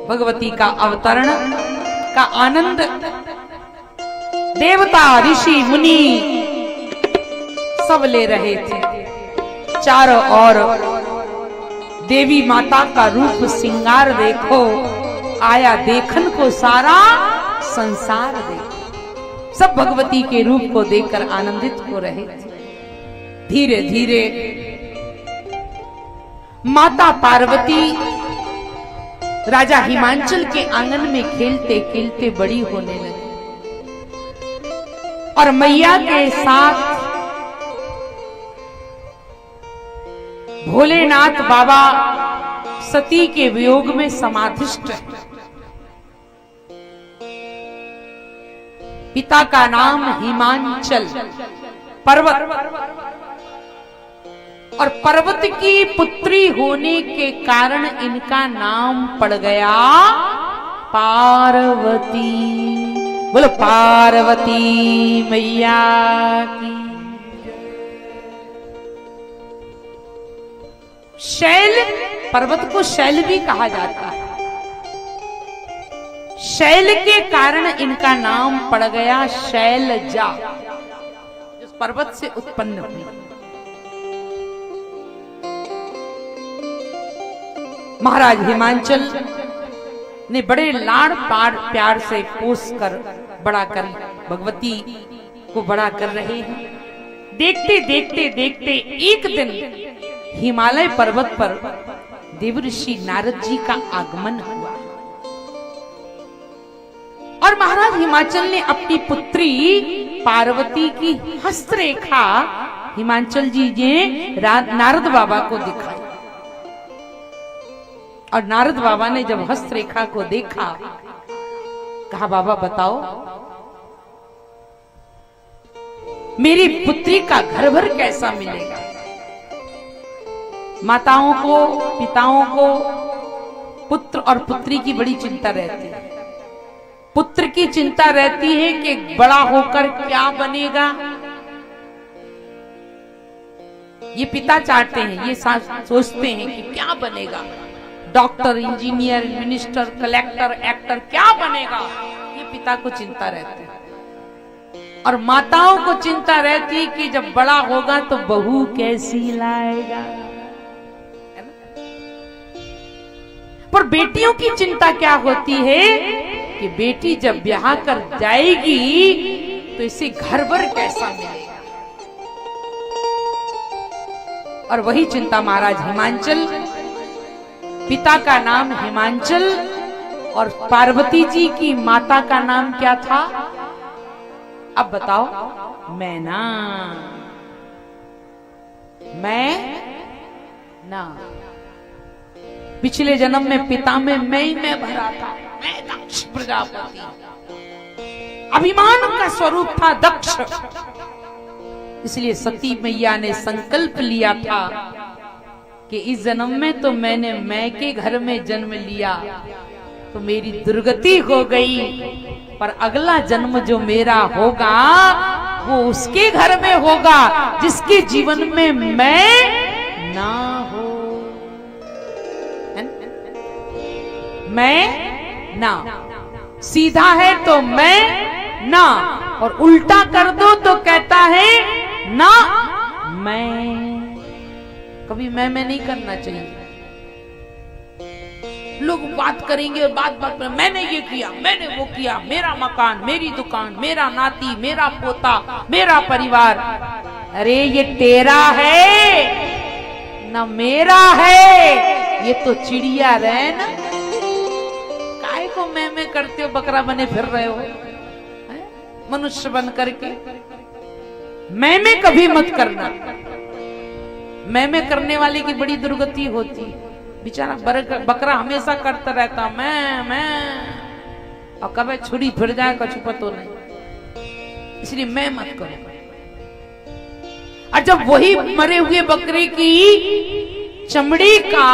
भगवती का अवतरण का आनंद देवता ऋषि मुनि सब ले रहे थे। चारों ओर देवी माता का रूप सिंगार देखो, आया देखन को सारा संसार देखो। सब भगवती के रूप को देखकर आनंदित हो रहे थे। धीरे धीरे माता पार्वती राजा हिमांचल के आंगन में खेलते खेलते बड़ी होने लगी और मैया के साथ भोलेनाथ बाबा सती के वियोग में समाधिष्ट है। पिता का नाम हिमांचल पर्वत और पर्वत की पुत्री होने के कारण इनका नाम पड़ गया पार्वती। बोलो पार्वती मैया की। शैल, पर्वत को शैल भी कहा जाता है। शैल के कारण इनका नाम पड़ गया शैलजा, जिस पर्वत से उत्पन्न हुई। महाराज हिमांचल ने बड़े लाड़ प्यार से पोस कर बड़ा कर भगवती को बड़ा कर रहे हैं। देखते देखते देखते एक दिन हिमालय पर्वत पर देवऋषि नारद जी का आगमन हुआ और महाराज हिमांचल ने अपनी पुत्री पार्वती की हस्तरेखा हिमांचल जी ने नारद बाबा को दिखाई। और नारद बाबा ने जब हस्तरेखा को देखा, कहा बाबा बताओ मेरी पुत्री का घर भर कैसा मिलेगा। माताओं को, पिताओं को पुत्र और पुत्री की बड़ी चिंता रहती है। पुत्र की चिंता रहती है कि बड़ा होकर क्या बनेगा। ये पिता चाहते हैं, ये सोचते हैं कि क्या बनेगा, doctor, engineer, minister, collector, actor क्या बनेगा, ये पिता को चिंता रहती है। और माताओं को चिंता रहती है कि जब बड़ा होगा तो बहू कैसी लाएगा। पर बेटियों की चिंता क्या होती है कि बेटी जब ब्याह कर जाएगी तो इसे घर भर कैसा मिलेगा। और वही चिंता महाराज हिमांचल, पिता का नाम हिमांचल और पार्वती जी की माता का नाम क्या था। अब बताओ, मैना। मैना पिछले जन्म में पिता में मैं भरा था, मैं दक्ष प्रजापति। अभिमान का स्वरूप था दक्ष, इसलिए सती मैया ने संकल्प लिया था कि इस जन्म में तो मैंने मैं के घर में जन्म लिया तो मेरी दुर्गति हो गई, पर अगला जन्म जो मेरा होगा वो उसके घर में होगा जिसके जीवन में मैं ना हो। मैं ना सीधा है तो मैं ना, और उल्टा कर दो तो कहता है ना मैं। कभी मैं नहीं करना चाहिए। लोग बात करेंगे और बात बात पर मैंने ये किया, मैंने वो किया, मेरा मकान, मेरी दुकान, मेरा नाती, मेरा पोता, मेरा परिवार। अरे ये तेरा है ना मेरा है, ये तो चिड़िया रहे ना। काय को मैं करते हो, बकरा बने फिर रहे हो मनुष्य बन करके। मैं कभी मत करना। मैं करने वाले की बड़ी दुर्गति होती। बेचारा बकरा हमेशा करता रहता मैं, और कभी छुरी फिर जाए कुछ पता नहीं। इसलिए मैं मत करो। और जब वही मरे हुए बकरे की चमड़ी का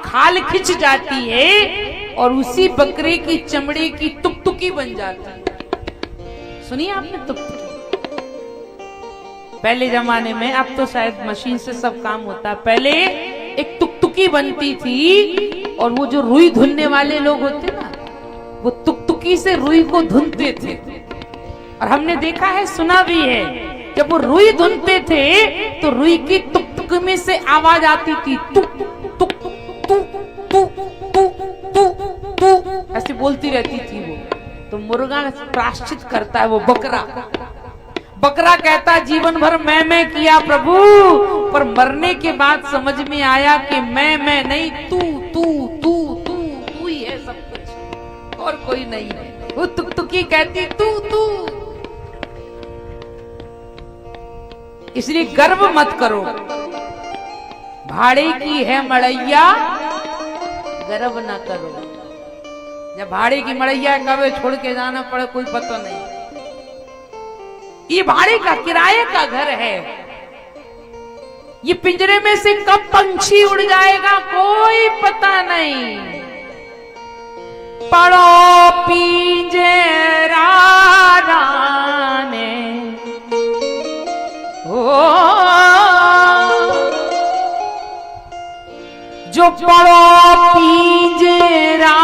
खाल खिंच जाती है और उसी बकरे की चमड़ी की तुकतुकी बन जाती है। सुनिए आपने तुकतुकी? पहले जमाने में, अब तो शायद मशीन से सब काम होता है, पहले एक तुकतुकी बनती थी और वो जो रुई धुनने वाले लोग होते ना, वो तुकतुकी से रुई को धुनते थे। और हमने देखा है, सुना भी है, जब वो रुई धुनते थे तो रुई की तुक में से आवाज आती थी, तुक तुक तुक तुक तुक तुक तुक, ऐसे बोलती रहती थी वो। तो मुर्गा प्रायश्चित करता है, वो बकरा कहता, जीवन भर मैं किया प्रभु, पर मरने के बाद समझ में आया कि मैं नहीं, तू तू तू तू तू ही है सब कुछ, और कोई नहीं है। वो तुकतुकी कहती, तू तू। इसलिए गर्व मत करो, भाड़े की है मड़ैया, गर्व ना करो। जब भाड़े की मड़ैया कब छोड़ के जाना पड़े कोई पता नहीं। ये भाड़े का, किराए का घर है। ये पिंजरे में से कब पंछी उड़ जाएगा कोई पता नहीं। पड़ो पिंजरा राने, ओ जो पड़ो पिंजरा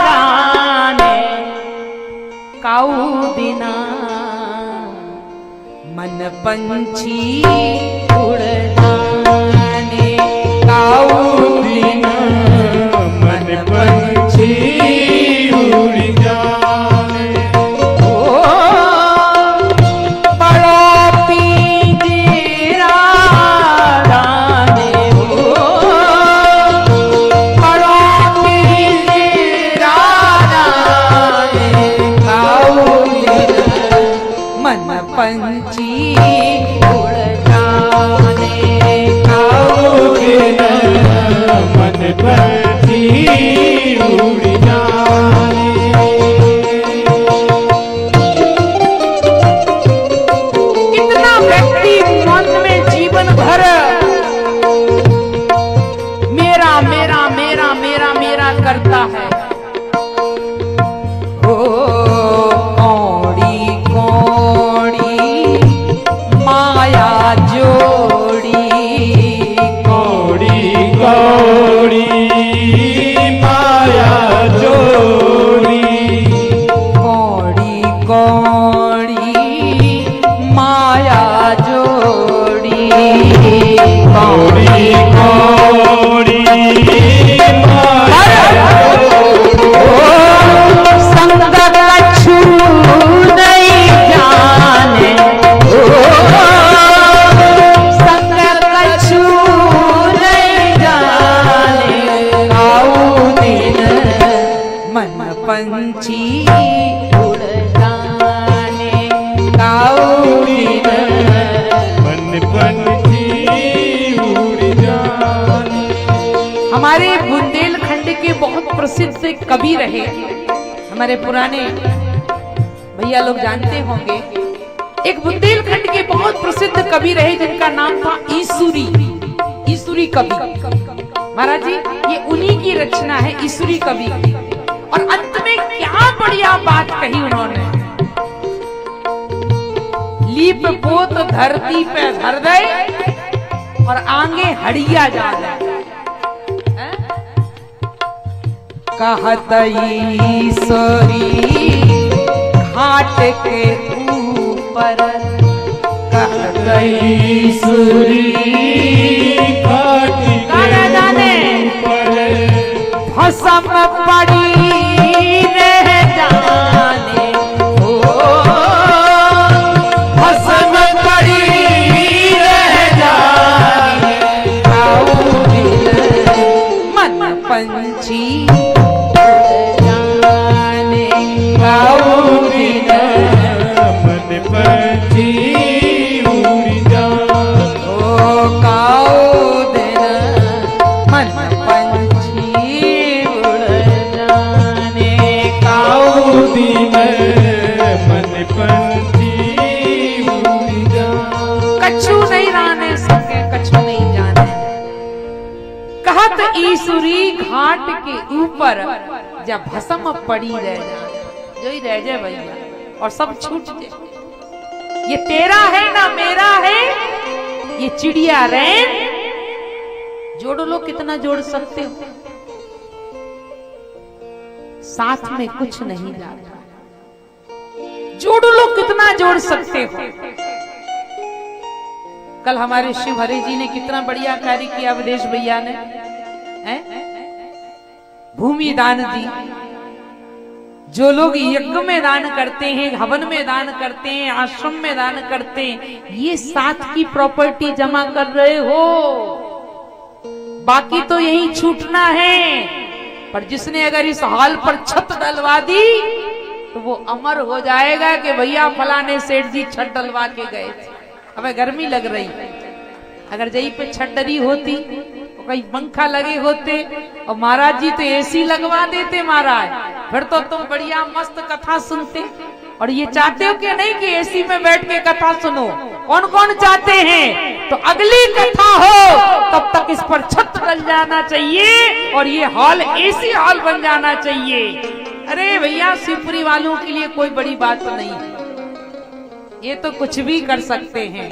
राने, काऊ दिना मन पंछी उड़ जाने, काऊ दिना मन पंछी उड़ जाने। ओ पड़ो पिंजरा राने, ओ पड़ो पिंजरा राने, काऊ दिना मन पंछी उड़ जाने, काऊ दिना मन पंछी उड़ जाने। कितना व्यक्ति मन में जीवन भर मेरा मेरा मेरा मेरा मेरा करता है। ओ कौड़ी कौड़ी माया जोड़ी, कौड़ी कौड़ी माया जोड़ी, कौड़ी कौड़ी माया जोड़ी, कौड़ी कौड़ी माया संग कछु नहीं जाने, संग कछु नहीं जाने, काऊ दिन मन पंछी उड़ जाने, काऊ दिन मन पंछी उड़ जाने। हमारे बुंदेलखंड के बहुत प्रसिद्ध कवि रहे, हमारे पुराने भैया लोग जानते होंगे। एक बुंदेलखंड के बहुत प्रसिद्ध कवि रहे जिनका नाम था ईसुरी, ईसुरी कवि। महाराज जी, ये उन्हीं की रचना है, ईसुरी कवि। और अंत में क्या बढ़िया बात कही उन्होंने, लीप पोत धरती पे धर दे और आगे हड़िया जा जाए। कहत ईश्वरी घाट के ऊपर, कहत ईश्वरी घाट गाना जाने भस्म पड़ी रह जाने, ओ भस्म पड़ी रह जाने, काऊ दिन मन पंछी जाने, काऊ दिन मन पंछी उड़ जाने। ओ काऊ दिन मन पंछी उड़ जाने, काऊ दिन मन पंछी उड़ जाने। कछु नहीं राने सके, कछु नहीं जाने। कहत ईसुरी घाट के ऊपर, जब भस्म पड़ी रह जाए, जो ही रह जाए भैया, और सब छूट जाए। ये तेरा है ना मेरा है, ये चिड़िया रैन। जोड़ लो, कितना जोड़ सकते हो। साथ में कुछ नहीं जाता। जोड़ लो, कितना जोड़ सकते हो। कल हमारे शिव हरे जी ने कितना बढ़िया कार्य किया, विदेश भैया ने भूमि दान दी। जो लोग यज्ञ में दान करते हैं, हवन में दान करते हैं, आश्रम में दान करते हैं, ये साथ की प्रॉपर्टी जमा कर रहे हो। बाकी तो यही छूटना है। पर जिसने अगर इस हॉल पर छत डलवा दी तो वो अमर हो जाएगा कि भैया फलाने सेठ जी छत डलवा के गए थे। अब गर्मी लग रही, अगर जहीं पे छत डली होती तो कहीं पंखा लगे होते और महाराज जी तो एसी लगवा देते महाराज, फिर तो तुम बढ़िया मस्त कथा सुनते। और ये चाहते हो कि नहीं कि एसी में बैठ के कथा सुनो? कौन कौन चाहते हैं? तो अगली कथा हो तब तक इस पर छत डल जाना चाहिए और ये हॉल एसी हॉल बन जाना चाहिए। अरे भैया, शिवपुरी वालों के लिए कोई बड़ी बात नहीं है, ये तो कुछ भी कर सकते हैं।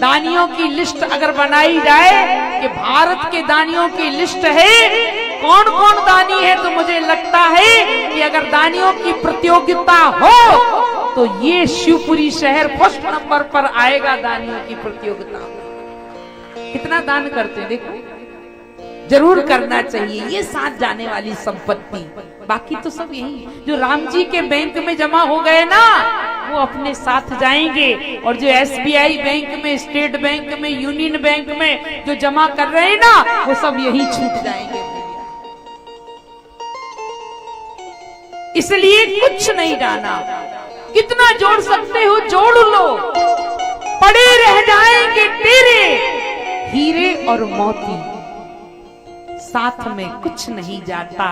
दानियों की लिस्ट अगर बनाई जाए कि भारत के दानियों की लिस्ट है, कौन कौन दानी है, तो मुझे लगता है कि अगर दानियों की प्रतियोगिता हो तो ये शिवपुरी शहर फर्स्ट नंबर पर आएगा दानियों की प्रतियोगिता। कितना दान करते हैं देखो, जरूर करना चाहिए, ये साथ जाने वाली संपत्ति। बाकी तो सब यही, जो राम जी के बैंक में जमा हो गए ना, वो अपने साथ जाएंगे। और जो SBI बैंक में, स्टेट बैंक में, यूनियन बैंक में जो जमा कर रहे हैं ना, वो सब यही छूट जाएंगे। इसलिए कुछ नहीं जाना, कितना जोड़ सकते हो जोड़ लो। पड़े रह जाएंगे तेरे हीरे और मोती, साथ में कुछ नहीं जाता।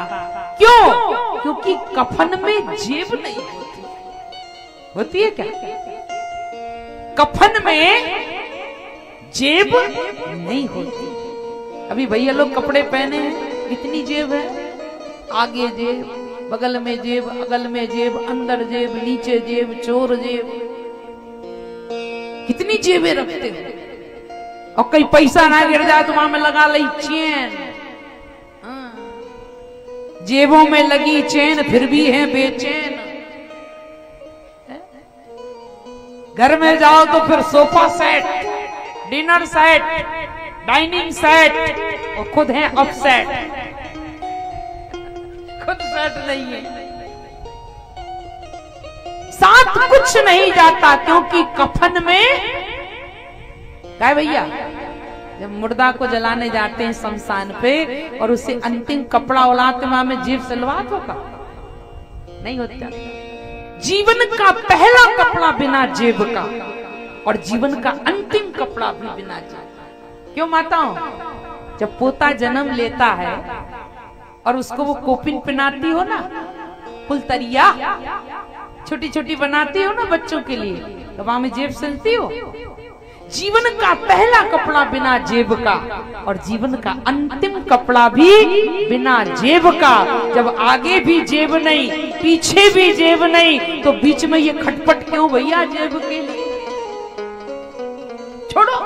क्यों? क्योंकि कफन में जेब नहीं होती। होती है क्या? कफन में जेब नहीं होती। अभी भैया लोग कपड़े पहने हैं, कितनी जेब है? आगे जेब, बगल में जेब, अगल में जेब, अंदर जेब, नीचे जेब, चोर जेब, कितनी जेबें रखते हो। और कहीं पैसा ना गिर जाए तो वहां में लगा ली चेन। जेबों में लगी चेन फिर भी है बेचैन। घर में जाओ तो फिर sofa set, dinner set, dining set और खुद है अपसेट, खुद सेट नहीं है। साथ कुछ नहीं जाता, क्योंकि कफन में क्या भैया, जब मुर्दा को जलाने जाते हैं शमशान पे और उसे अंतिम कपड़ा उड़ाते, वहां में जेब सलवात होगा नहीं होता। जीवन का पहला कपड़ा बिना जेब का और जीवन का अंतिम कपड़ा भी बिना जेब। क्यों माताओं? जब पोता जन्म लेता है और उसको वो कोपिन पहनाती हो ना, फुलतरिया छोटी छोटी बनाती हो ना बच्चों के लिए, तो वहां में जेब सिलती हो। जीवन का पहला कपड़ा बिना जेब का और जीवन का अंतिम कपड़ा भी बिना जेब का। जब आगे भी जेब नहीं, पीछे भी जेब नहीं, तो बीच में ये खटपट क्यों भैया जेब के लिए? छोड़ो।